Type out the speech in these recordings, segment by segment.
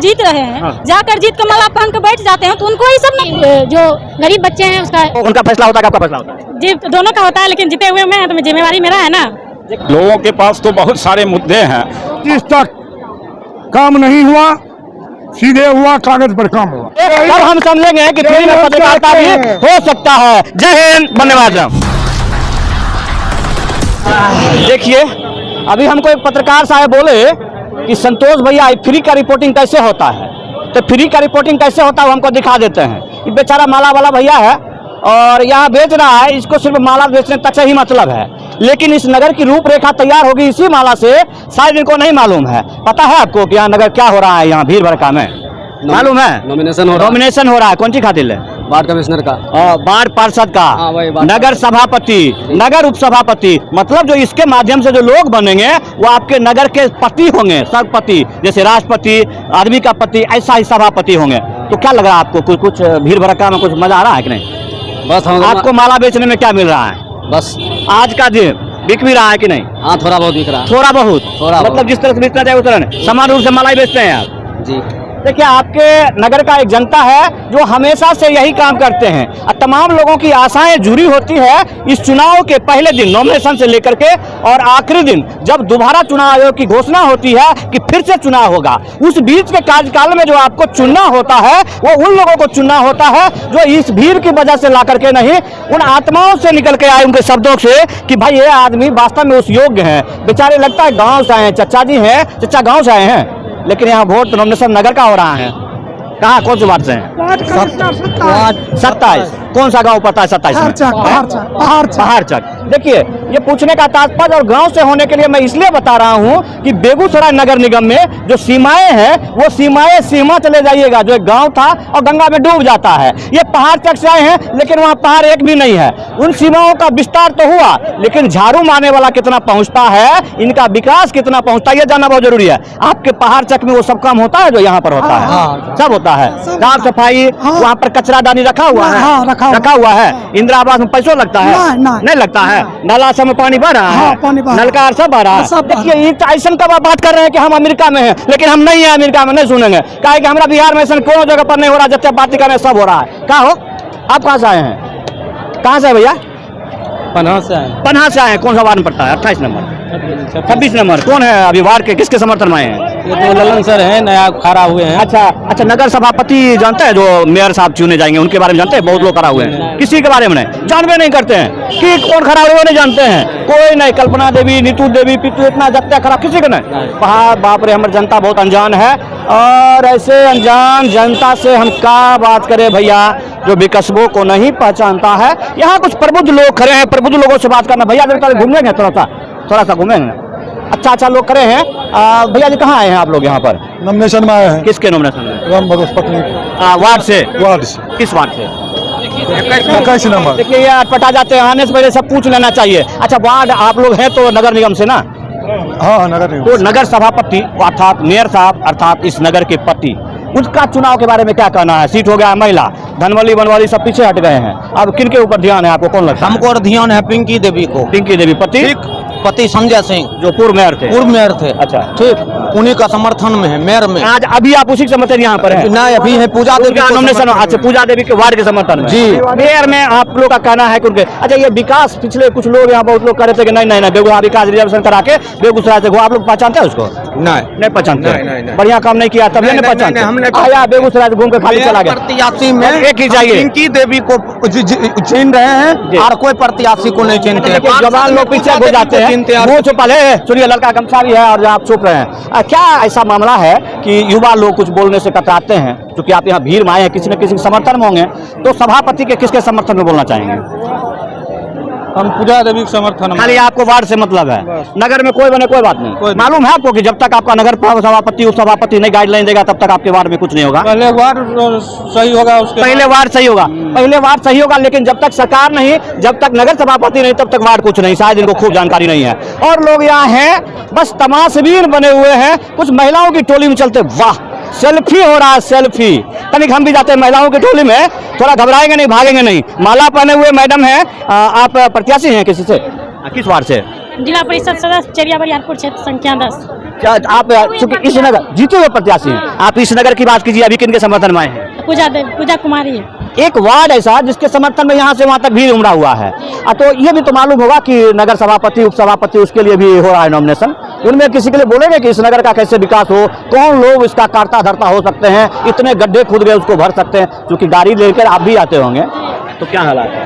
जीत रहे हैं, जाकर जीत कर माला पहन कर बैठ जाते हैं, तो उनको ही सब नहीं, जो गरीब बच्चे हैं उसका उनका फैसला होता है, आपका फैसला होता है? जी दोनों का होता है, लेकिन जीते हुए मैं तो जिम्मेवारी मेरा है ना। लोगों के पास तो बहुत सारे मुद्दे हैं। जिस तक काम नहीं हुआ, सीधे हुआ कागज पर काम हुआ। तब हम समझेंगे कि फ्री में पत्रकारिता भी हो सकता है। जय हिंद, धन्यवाद। देखिए, अभी हमको एक पत्रकार साहब बोले कि संतोष भैया फ्री का रिपोर्टिंग कैसे होता है, तो फ्री का रिपोर्टिंग कैसे होता है वो हमको दिखा देते हैं। ये बेचारा माला वाला भैया है और यहाँ बेच रहा है, इसको सिर्फ माला बेचने तक से ही मतलब है, लेकिन इस नगर की रूपरेखा तैयार होगी इसी माला से, शायद इनको नहीं मालूम है। पता है आपको कि यहाँ नगर क्या हो रहा है, यहाँ भीड़ भड़का में मालूम है? नॉमिनेशन हो रहा है। कौन सी खातिर है? वार्ड कमिश्नर का, वार्ड पार्षद का, नगर सभापति, नगर उप सभापति, मतलब जो इसके माध्यम से जो लोग बनेंगे वो आपके नगर के पति होंगे, सरपति, जैसे राष्ट्रपति, आदमी का पति, ऐसा ही सभापति होंगे। तो क्या लग रहा है आपको, कुछ भीड़ भड़का में कुछ मजा आ रहा है कि नहीं? बस आपको माला बेचने में क्या मिल रहा है? बस आज का दिन बिक भी रहा है कि नहीं? हाँ, थोड़ा बहुत बिक रहा है। थोड़ा बहुत, मतलब जिस तरह से बिकना चाहिए उस तरह नहीं, समान रूप से माला ही बेचते हैं आप जी। देखिए, आपके नगर का एक जनता है जो हमेशा से यही काम करते हैं और तमाम लोगों की आशाएं जुड़ी होती है इस चुनाव के पहले दिन, नॉमिनेशन से लेकर के और आखिरी दिन जब दोबारा चुनाव आयोग की घोषणा होती है कि फिर से चुनाव होगा। उस बीच के कार्यकाल में जो आपको चुनना होता है वो उन लोगों को चुनना होता है जो इस भीड़ की वजह से ला करके नहीं, उन आत्माओं से निकल के आए, उनके शब्दों से कि भाई ये आदमी वास्तव में उस योग्य है। बेचारे लगता है गाँव से आए हैं, चचा जी हैं, चचा गाँव से आए हैं, लेकिन यहाँ वोट नॉमिनेशन नगर का हो रहा है। कहाँ, कौन से वार्ड से हैं? 27। कौन सा गांव पता है? 27 पहाड़चक। देखिए, ये पूछने का तात्पर्य और गांव से होने के लिए मैं इसलिए बता रहा हूं कि बेगूसराय नगर निगम में जो सीमाएं हैं वो सीमाएं सीमा चले जाइएगा, जो एक गांव था और गंगा में डूब जाता है। ये पहाड़चक से आए हैं, लेकिन वहाँ पहाड़ एक भी नहीं है। उन सीमाओं का विस्तार तो हुआ, लेकिन झाड़ू मारने वाला कितना पहुंचता है, इनका विकास कितना पहुंचता है, ये जानना बहुत जरूरी है। आपके पहाड़चक में वो सब काम होता है जो यहाँ पर होता है? सब होता है। साफ सफाई, वहाँ पर कचरादानी रखा हुआ है, रखा हुआ है। इंदिरा आवास में पैसों लगता है? नहीं लगता है। नाला सब में पानी बह रहा है, नलका सब आ रहा है। देखिए, ऐसा कब आप बात कर रहे हैं कि हम अमेरिका में हैं, लेकिन हम नहीं है अमेरिका में, नहीं सुनेंगे। कहा कि हमारा बिहार में ऐसा कोनो जगह पर नहीं हो रहा, जब तक बात कर रहे हैं सब हो रहा है। कहा हो, आप कहाँ से आए हैं? कहाँ से है भैया? पन्हा से आए। पन्हा से आए। कौन सा वार्ड में पड़ता है? 28 नंबर, 26 नंबर। कौन है अभी वार्ड के, किसके समर्थन में आए हैं? ये तो ललन सर हैं, नया खड़ा हुए हैं। अच्छा, नगर सभापति जानते हैं जो मेयर साहब चुने जाएंगे, उनके बारे में जानते हैं? बहुत लोग खड़ा हुए हैं, किसी के बारे में नहीं जानते, नहीं करते हैं कि कौन खड़ा हुए नहीं जानते हैं, कोई नहीं। कल्पना देवी, नीतू देवी, पितू, इतना जत्या खड़ा किसी का नहीं। वहाँ बाप रे, हमारी जनता बहुत अनजान है, और ऐसे अनजान जनता से हम क्या बात करें भैया, जो विकसबों को नहीं पहचानता है। यहाँ कुछ प्रबुद्ध लोग खड़े हैं, प्रबुद्ध लोगों से बात करना। भैया घूमेंगे, थोड़ा सा घूमेंगे। अच्छा लोग खड़े हैं। भैया जी, कहाँ आए हैं आप लोग? यहाँ पर नॉमिनेशन में आए हैं। किसके नॉमिनेशन में? राम भरोस पत्नी। वार्ड से? किस वार्ड से? 21 नंबर। देखिए, ये अटपटा जाते हैं, आने से पहले सब पूछ लेना चाहिए। अच्छा, वार्ड आप लोग हैं तो नगर निगम से ना? हाँ, नगर निगम। तो नगर सभापति अर्थात मेयर साहब अर्थात इस नगर के पति, उसका चुनाव के बारे में क्या कहना है? सीट हो गया महिला, धनवली बनवाली सब पीछे हट गए हैं, अब किनके ऊपर ध्यान है आपको? कौन लगता है? हमको ध्यान है पिंकी देवी को। पिंकी देवी, पति संजय सिंह जो पूर्व मेयर थे। अच्छा, ठीक, उन्हीं का समर्थन में है मेयर में। आज अभी आप उसी के समर्थन यहाँ पर हैं? नहीं, अभी है पूजा देवी का नॉमिनेशन। अच्छा, पूजा देवी के वार्ड के समर्थन में जी। मेयर में आप लोग का कहना है कि उनके, अच्छा, ये विकास पिछले कुछ लोग यहाँ बहुत लोग कर रहे थे कि नहीं बेगूसराय विकास रिजर्वेशन करा के बेगूसराय से, आप लोग पहचानते हैं उसको? नहीं पहचानते। बढ़िया काम नहीं किया, तभी नहीं पहचानते। आया बेगूसराय से घूम के खाली चला गया। प्रत्याशी में एक ही चाहिए, पिंकी देवी को चुन रहे हैं और कोई प्रत्याशी को नहीं चुनते। जवान लोग पीछे हो जाते हैं। सुनिए, लड़का गमछा भी है और आप चुप रहे हैं। क्या ऐसा मामला है कि युवा लोग कुछ बोलने से कतराते हैं? क्योंकि आप यहाँ भीड़ में आए हैं, किसी न किसी के समर्थन में होंगे, तो सभापति के किसके समर्थन में बोलना चाहेंगे? हम पूजा देवी के समर्थन में। खाली आपको वार्ड से मतलब है, नगर में कोई बने कोई बात नहीं। मालूम है आपको कि जब तक आपका नगर सभापति उप सभापति नहीं गाइडलाइन देगा तब तक आपके वार्ड में कुछ नहीं होगा? पहले वार्ड सही होगा, उसके पहले वार्ड सही होगा, पहले वार्ड सही होगा, लेकिन जब तक सरकार नहीं, जब तक नगर सभापति नहीं, तब तक वार्ड कुछ नहीं। शायद इनको खूब जानकारी नहीं है। और लोग यहाँ हैं बस तमाशबीन बने हुए हैं, कुछ महिलाओं की टोली में चलते, वाह सेल्फी हो रहा है, सेल्फी। तनिक हम भी जाते हैं महिलाओं की टोली में, थोड़ा घबराएंगे नहीं, भागेंगे नहीं। माला पहने हुए मैडम हैं, आप प्रत्याशी हैं किसी से? किस वार्ड से? जिला परिषद सदस्य चेरिया बरियारपुर क्षेत्र संख्या 10। क्या आप चूंकि इस नगर जीते हुए प्रत्याशी हैं, आप इस नगर की बात कीजिए, अभी किनके समर्थन में आए हैं? पूजा कुमारी है। एक वार्ड ऐसा जिसके समर्थन में यहाँ से वहाँ तक भीड़ उमड़ा हुआ है। तो ये भी तो मालूम होगा कि नगर सभापति, उपसभापति, उसके लिए भी हो रहा है नॉमिनेशन। उनमें किसी के लिए बोलेंगे कि इस नगर का कैसे विकास हो, कौन लोग इसका कर्ता धर्ता हो सकते हैं, इतने गड्ढे खुद गए उसको भर सकते हैं, क्योंकि गाड़ी लेकर आप भी आते होंगे, तो क्या हालात है?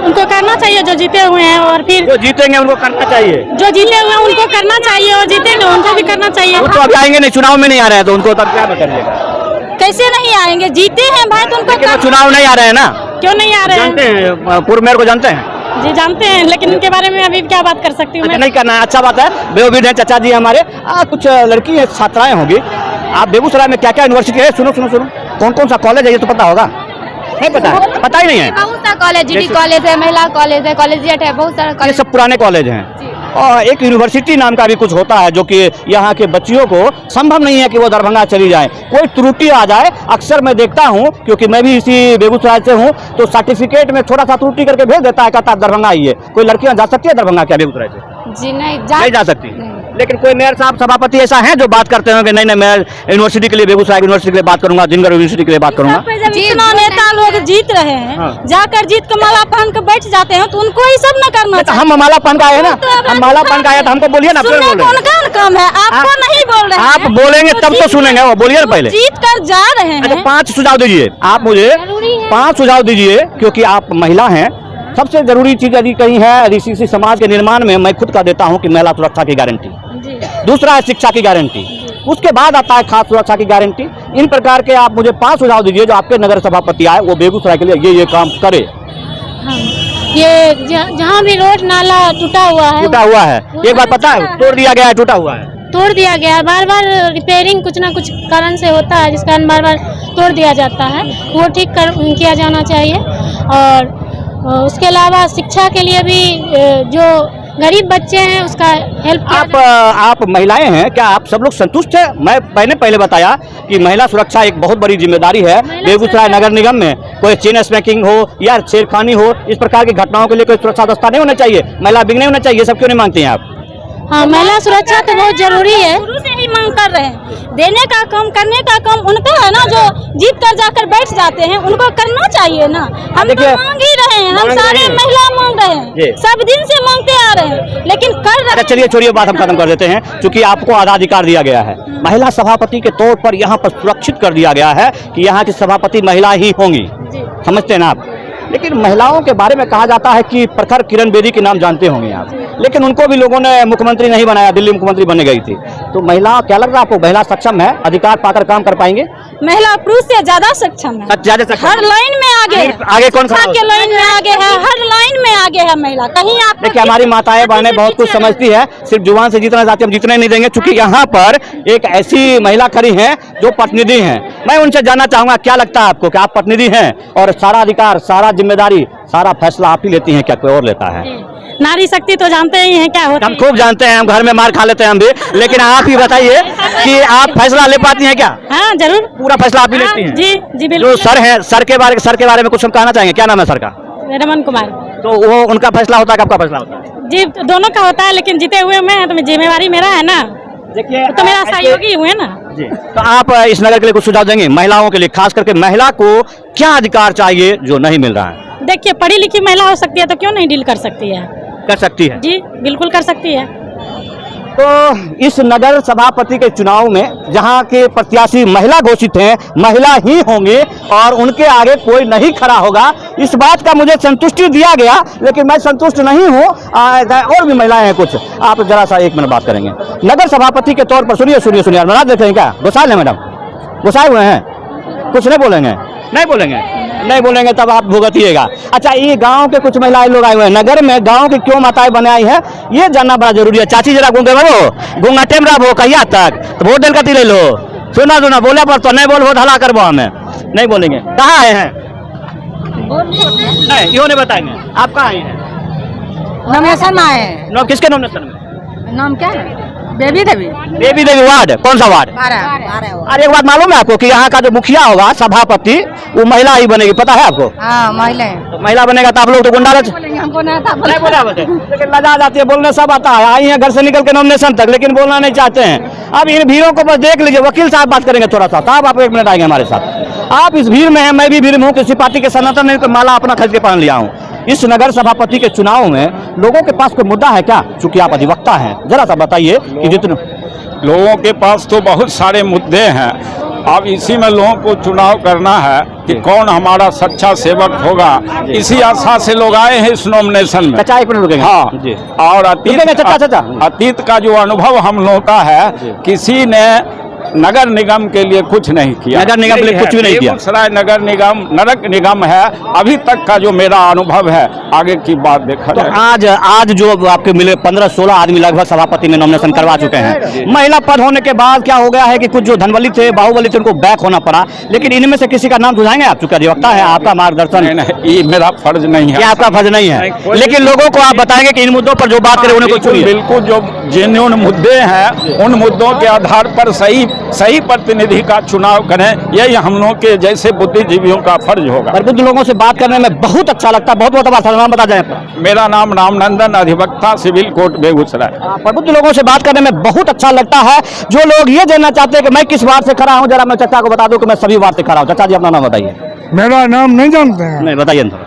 उनको करना चाहिए जो जीते हुए हैं, और फिर जो जीतेंगे उनको करना चाहिए, जो जीते हुए हैं उनको करना चाहिए, और जीतेंगे उनको भी करना चाहिए। वो तो अभी आएंगे नहीं, चुनाव में नहीं आ रहे हैं, तो उनको तब क्या करिएगा? कैसे नहीं आएंगे? जीते हैं भाई तो उनको चुनाव नहीं आ रहे हैं ना? क्यों नहीं आ रहे हैं? जानते हैं पूर्व मेयर को जानते हैं? जी जानते हैं, लेकिन उनके बारे में अभी क्या बात कर सकती हूँ मैं? नहीं करना है, अच्छा बात है। बेउम्मीद है चाचा जी हमारे। कुछ लड़की है, छात्राएं होंगी। आप बेगूसराय में क्या क्या यूनिवर्सिटी है? सुनो सुनो सुनो, कौन कौन सा कॉलेज है ये तो पता होगा? नहीं पता है? पता ही नहीं है। बहुत सा कॉलेज, जीडी कॉलेज है, महिला कॉलेज है, कॉलेजिएट है, बहुत सारा ये कॉलेज। सब पुराने कॉलेज हैं। और एक यूनिवर्सिटी नाम का भी कुछ होता है, जो कि यहाँ के बच्चियों को संभव नहीं है कि वो दरभंगा चली जाए, कोई त्रुटि आ जाए। अक्सर मैं देखता हूँ, क्योंकि मैं भी इसी बेगूसराय से हूँ, तो सर्टिफिकेट में थोड़ा सा त्रुटि करके भेज देता है, कहता है दरभंगा आइए। कोई लड़कियाँ जा सकती है दरभंगा क्या बेगूसराय से? जी नहीं जा सकती। लेकिन कोई मेयर साहब, सभापति ऐसा है जो बात करते हैं कि नहीं मैं यूनिवर्सिटी के लिए, बेगूसराय यूनिवर्सिटी के लिए बात करूंगा, दिनगर यूनिवर्सिटी के लिए बात करूंगा। जितना नेता लोग जीत रहे हैं, जाकर जीत के माला पहन के बैठ जाते हैं, तो उनको ही सब न करना चाहिए। हम माला पहन का आए ना, हम माला पहन का आए तो हमको बोलिए ना, फिर बोले। कौन काम है आपको? नहीं बोल रहे हैं आप बोलेंगे तब तो सुनेंगे, वो बोलिए ना पहले। जीत कर जा रहे हैं। 5 सुझाव दीजिए आप मुझे, 5 सुझाव दीजिए, क्योंकि आप महिला हैं। सबसे जरूरी चीज यदि कहीं है, यदि किसी समाज के निर्माण में, मैं खुद का देता हूं कि महिला सुरक्षा की गारंटी, दूसरा है शिक्षा की गारंटी, उसके बाद आता है खास सुरक्षा की गारंटी। इन प्रकार के आप मुझे 5 सुझाव दीजिए जो आपके नगर सभापति आए वो बेगूसराय के लिए ये काम करे। ये जहाँ भी रोड नाला टूटा हुआ है, एक बार पता है तोड़ दिया गया है, टूटा हुआ है, तोड़ दिया गया है। बार बार रिपेयरिंग कुछ ना कुछ कारण से होता है, जिस कारण बार बार तोड़ दिया जाता है, वो ठीक किया जाना चाहिए। और उसके अलावा शिक्षा के लिए भी जो गरीब बच्चे हैं उसका हेल्प। आप महिलाएं हैं, क्या आप सब लोग संतुष्ट हैं? मैंने पहले बताया कि महिला सुरक्षा एक बहुत बड़ी जिम्मेदारी है बेगूसराय नगर निगम में। कोई चेन स्मैकिंग हो या छेड़खानी हो, इस प्रकार की घटनाओं के लिए कोई सुरक्षा दस्ता नहीं होना चाहिए, महिला बिग नहीं होना चाहिए। सब क्यों नहीं मांगते हैं आप? हाँ, महिला सुरक्षा तो बहुत जरूरी है, शुरू से ही मांग कर रहे हैं। देने का काम, करने का काम उनका है ना, जो जीत कर जाकर बैठ जाते हैं, उनको करना चाहिए ना। हम तो मांग ही रहे हैं, हम सारे महिला मांग रहे हैं, सब दिन से मांगते आ रहे हैं, लेकिन कर रहे हैं। चलिए छोड़िए, बात हम खत्म कर देते हैं, क्योंकि आपको आधा अधिकार दिया गया है। महिला सभापति के तौर पर यहाँ पर सुरक्षित कर दिया गया है कि यहाँ की सभापति महिला ही होंगी, समझते हैं ना आप? लेकिन महिलाओं के बारे में कहा जाता है कि प्रखर किरण बेदी के नाम जानते होंगे आप, लेकिन उनको भी लोगों ने मुख्यमंत्री नहीं बनाया, दिल्ली मुख्यमंत्री बन गई थी। तो महिला, क्या लग रहा है आपको, महिला सक्षम है, अधिकार पाकर काम कर पाएंगे? महिला पुरुष से ज्यादा सक्षम है, हर लाइन में आगे है। आगे कौन सा के लाइन में आगे है, हर लाइन में आगे है महिला। कहीं आप देखिए, हमारी माताएं बहनें बहुत कुछ समझती है, सिर्फ जुबान से जीतना चाहती है, हम जीतने नहीं देंगे, क्योंकि यहाँ पर एक ऐसी महिला खड़ी है जो प्रतिनिधि हैं। मैं उनसे जानना चाहूंगा, क्या लगता है आपको कि आप प्रतिनिधि हैं और सारा अधिकार, सारा जिम्मेदारी, सारा फैसला आप ही लेती हैं, क्या कोई और लेता है? नारी शक्ति तो जानते ही हैं क्या होता है। हम खूब जानते हैं, हम घर में मार खा लेते हैं हम भी, लेकिन आप ही बताइए कि आप फैसला ले पाती हैं क्या? हाँ जरूर, पूरा फैसला आप ही लेती हैं? जी बिल्कुल। जो सर हैं, सर के बारे में कुछ हम कहना चाहेंगे, क्या नाम है सर का? रमन कुमार। तो वो उनका फैसला होता है, आपका फैसला होता है? जी दोनों का होता है, लेकिन जीते हुए मैं, तो जिम्मेवारी मेरा है ना। देखिए, तो मेरा सहयोगी हुए ना जी। तो आप इस नगर के लिए कुछ सुझाव देंगे, महिलाओं के लिए, खास करके महिला को क्या अधिकार चाहिए जो नहीं मिल रहा है? देखिए, पढ़ी लिखी महिला हो सकती है तो क्यों नहीं डील कर सकती है? कर सकती है जी, बिल्कुल कर सकती है। तो इस नगर सभापति के चुनाव में जहां के प्रत्याशी महिला घोषित हैं, महिला ही होंगे और उनके आगे कोई नहीं खड़ा होगा, इस बात का मुझे संतुष्टि दिया गया, लेकिन मैं संतुष्ट नहीं हूं। और भी महिलाएं हैं कुछ, आप जरा सा 1 मिनट बात करेंगे नगर सभापति के तौर पर। सुनिए, नाराज देख रहे हैं क्या? गुस्साए हैं मैडम, गुस्साए हुए हैं, कुछ नहीं बोलेंगे? नहीं बोलेंगे तब आप भुगतिएगा। अच्छा, ये गांव के कुछ महिलाएं लोग आए हुए हैं नगर में, गांव की क्यों माताएं बने आई है ये जानना बड़ा जरूरी है। चाची जरा गुंगा टेम रहो कहिया तक, तो वोट दिलकती ले लो। सुना बोले पर तो नहीं बोल, वोट हला करबो, हमें नहीं बोलेंगे। कहाँ आए हैं? नहीं, क्यों नहीं बताएंगे? आप कहाँ आए हैं? नॉमिनेशन में आए हैं। किसके नॉमिनेशन में? नाम क्या है? बेबी देवी बेबी देवी वार्ड, कौन सा वार्ड? अरे एक बात मालूम है आपको कि यहाँ का जो मुखिया होगा, सभापति, वो महिला ही बनेगी, पता है आपको? हाँ महिला तो महिला बनेगा तो आप लोग तो गुंडा हमको नहीं था लेकिन लजा जाती है, बोलने सब आता है, आई है घर से निकल के नॉमिनेशन तक, लेकिन बोलना नहीं चाहते हैं। अब इन भीड़ों को बस देख लीजिए, वकील साहब बात करेंगे थोड़ा सा। साहब आप 1 मिनट आएंगे हमारे साथ। आप इस भीड़ में हैं, मैं भी भीड़ में हूँ, किसी पार्टी के सनातन ने माला अपना खरीद के पहन लिया हूँ। इस नगर सभापति के चुनाव में लोगों के पास कोई मुद्दा है क्या? चूंकि आप अधिवक्ता हैं, जरा सा बताइए कि जितने लोगों के पास तो बहुत सारे मुद्दे हैं। अब इसी में लोगों को चुनाव करना है कि कौन हमारा सच्चा सेवक होगा। इसी आशा से लोग आए हैं इस नॉमिनेशन में। चाचा 1 मिनट रुकेंगे। हाँ जी। और चाचा। अतीत का जो अनुभव हम लोगों का है, किसी ने नगर निगम के लिए कुछ नहीं किया। नगर निगम के लिए कुछ भी नहीं किया। बेगूसराय नगर निगम है अभी तक का जो मेरा अनुभव है। आगे की बात देखा तो आज जो आपके मिले 15-16 आदमी लगभग सभापति में नॉमिनेशन करवा चुके हैं। महिला पद होने के बाद क्या हो गया है कि कुछ जो धनबली थे, बाहुबली थे, उनको बैक होना पड़ा। लेकिन इनमें से किसी का नाम सुझाएंगे आप? चूंकि अधिवक्ता है, आपका मार्गदर्शन ये मेरा फर्ज नहीं है। आपका फर्ज नहीं है, लेकिन लोगों को आप बताएंगे कि इन मुद्दों पर जो बात करें उन्हें कोई बिल्कुल जो जेन्युइन मुद्दे हैं, उन मुद्दों के आधार पर सही प्रतिनिधि का चुनाव करें। यही हम लोगों के जैसे बुद्धिजीवियों का फर्ज होगा। पर बुद्ध लोगों से बात करने में बहुत अच्छा लगता है। बहुत बहुत आभार। नाम बता जाए। मेरा नाम रामनंदन, अधिवक्ता, सिविल कोर्ट, बेगूसराय। प्रबुद्ध लोगों से बात करने में बहुत अच्छा लगता है। जो लोग ये जानना चाहते हैं कि मैं किस वार्ड से खड़ा हूँ, जरा मैं चाचा को बता दूं कि मैं सभी वार्ड से खड़ा हूँ। चाचा जी अपना नाम बताइए। मेरा नाम नहीं जानते हैं? नहीं बताइए थोड़ा।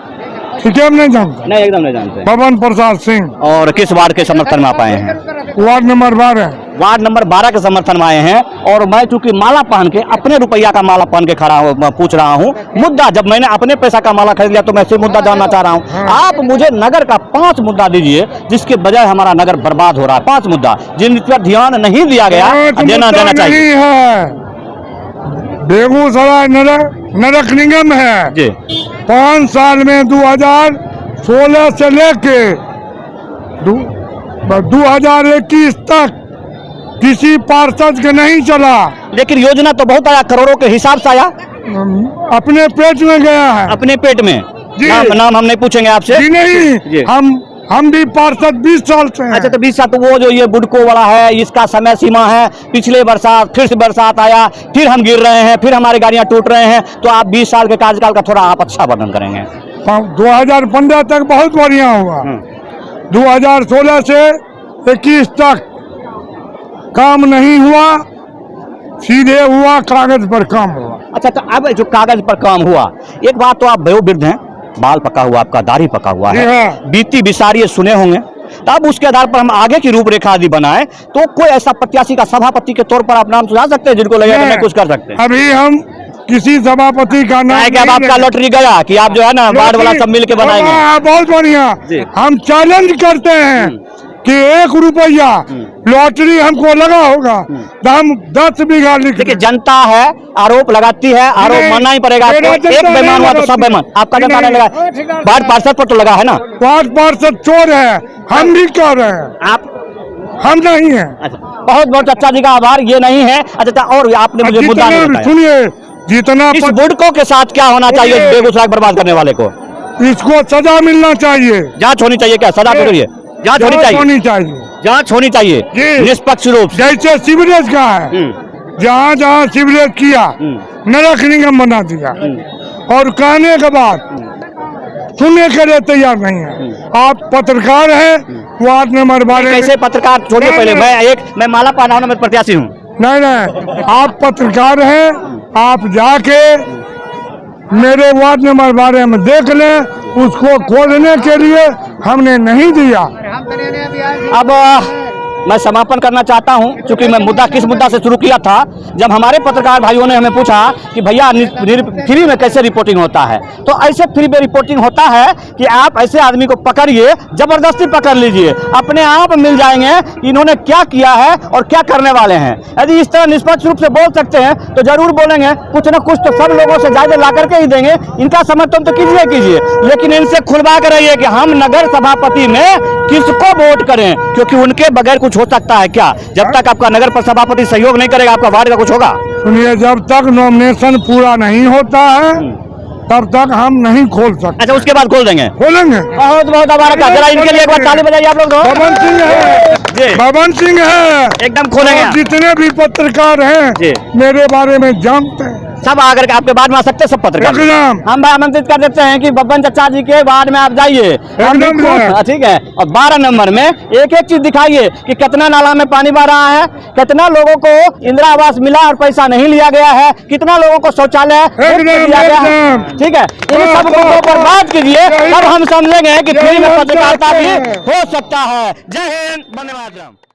ठीक है, नहीं जानते? नहीं, एकदम नहीं जानते। पवन प्रसाद सिंह। और किस वार्ड के समर्थन में आप आए हैं? Ward number 12। वार्ड नंबर 12 के समर्थन में आए हैं। और मैं चूंकि माला पहन के, अपने रुपया का माला पहन के खड़ा हूँ, पूछ रहा हूँ मुद्दा। जब मैंने अपने पैसा का माला खरीद लिया तो मैं सिर्फ मुद्दा जानना चाह रहा हूँ। आप मुझे नगर का 5 मुद्दा दीजिए जिसके बजाय हमारा नगर बर्बाद हो रहा है। 5 मुद्दा जिन पर ध्यान नहीं दिया गया, देना चाहिए। बेगूसराय नगर निगम है जी। 5 साल में 2016 से लेके 2021 तक किसी पार्षद के नहीं चला। लेकिन योजना तो बहुत आया, करोड़ों के हिसाब से आया। अपने पेट में गया है। अपने पेट में? नाम हम नहीं पूछेंगे आपसे। जी नहीं जी। हम भी पार्षद 20 साल से हैं। अच्छा, तो 20 साल तो वो जो ये बुडको वाला है, इसका समय सीमा है। पिछले बरसात फिर से बरसात आया, फिर हम गिर रहे हैं, फिर हमारी गाड़ियां टूट रहे हैं। तो आप 20 साल के कार्यकाल का थोड़ा आप अच्छा वर्णन करेंगे। 2015 तक बहुत बढ़िया हुआ। 2016 से 21 तक काम नहीं हुआ, सीधे हुआ कागज पर काम हुआ। अच्छा, तो अब जो कागज पर काम हुआ, एक बात तो आप वयोवृद्ध हैं, बाल पका हुआ, आपका दाढ़ी पका हुआ है, बीती बिसारी सुने होंगे। तब उसके आधार पर हम आगे की रूपरेखा यदि बनाए तो कोई ऐसा प्रत्याशी का सभापति के तौर पर आप नाम सुझा सकते हैं जिनको लगेगा कि मैं कुछ कर सकते हैं? अभी हम किसी सभापति का नाम है कि अब आपका लॉटरी गया कि आप जो है ना वार्ड वाला सब मिल के बनाएंगे? बहुत बढ़िया। हम चैलेंज करते हैं कि 1 रुपया लॉटरी हमको लगा होगा तो हम 10 बीघा लिख। देखिए, जनता है, आरोप लगाती है, आरोप मानना ही पड़ेगा। एक बेईमान हुआ तो सब बेईमान। आपका जनता ने लगा, वार्ड पार्षद पर तो लगा है ना? वार्ड पार्षद चोर है, हम भी कह रहे हैं। हम नहीं है। अच्छा, बहुत बहुत चाचा जी का आभार। ये नहीं है। अच्छा, और आपने मुझे मुद्दा नहीं बताया। सुनिए, जितना इस बुडको के साथ क्या होना चाहिए बेगूसराय बर्बाद करने वाले को? इसको सजा मिलना चाहिए। जांच होनी चाहिए। क्या सजा तो जांच होनी चाहिए? जांच होनी चाहिए निष्पक्ष रूप से। जैसे सीवरेज का है, जहाँ जहाँ सीवरेज किया नगर निगम बना दिया, और कहने के बाद सुनने के लिए तैयार नहीं है। आप पत्रकार हैं, वार्ड नंबर 12। कैसे पत्रकार? छोड़िए पहले, मैं माला पहना हूं, मैं प्रत्याशी हूँ। नहीं, आप पत्रकार हैं। आप जाके मेरे वार्ड नंबर 12 में देख लें। उसको खोलने के लिए हमने नहीं दिया। अब मैं समापन करना चाहता हूं, क्योंकि मैं मुद्दा किस मुद्दा से शुरू किया था। जब हमारे पत्रकार भाइयों ने हमें पूछा कि भैया फ्री में कैसे रिपोर्टिंग होता है, तो ऐसे फ्री में रिपोर्टिंग होता है कि आप ऐसे आदमी को पकड़िए, जबरदस्ती पकड़ लीजिए, अपने आप मिल जाएंगे कि इन्होंने क्या किया है और क्या करने वाले हैं। यदि इस तरह निष्पक्ष रूप से बोल सकते हैं तो जरूर बोलेंगे। कुछ न कुछ तो सब लोगों से ज्यादा ला करके ही देंगे। इनका समर्थन तो कीजिए, लेकिन इनसे खुलवा कर रहिए कि हम नगर सभापति में किसको वोट करें, क्योंकि उनके बगैर कुछ हो सकता है क्या? जब तक आपका नगर पर सभापति सहयोग नहीं करेगा, आपका वार्ड का कुछ होगा? सुनिए, जब तक नॉमिनेशन पूरा नहीं होता है तब तक हम नहीं खोल सकते। अच्छा, उसके बाद खोल देंगे। खोलेंगे। बहुत बहुत आभार। जरा इनके लिए एक बार ताली बजाइए आप लोग। बबन सिंह है, जी, बबन सिंह है, एकदम खोलेंगे। और जितने भी पत्रकार हैं जी, मेरे बारे में जानते हैं, सब आकर के आपके बाद में आ सकते हैं, सब पत्रकार। एकदम। हम भाई आमंत्रित कर देते हैं कि बब्बन चचा जी के वार्ड में आप जाइए, एकदम है। ठीक है, और 12 नंबर में एक एक चीज दिखाइए कि कितना नाला में पानी बह रहा है, कितना लोगों को इंदिरा आवास मिला और पैसा नहीं लिया गया है, कितना लोगों को शौचालय दिया गया है। ठीक है, इन सब को पर बात कीजिए, तब हम समझेंगे कि फ्री में पत्रकारिता भी हो सकता है। जय हिंद, वंदे मातरम।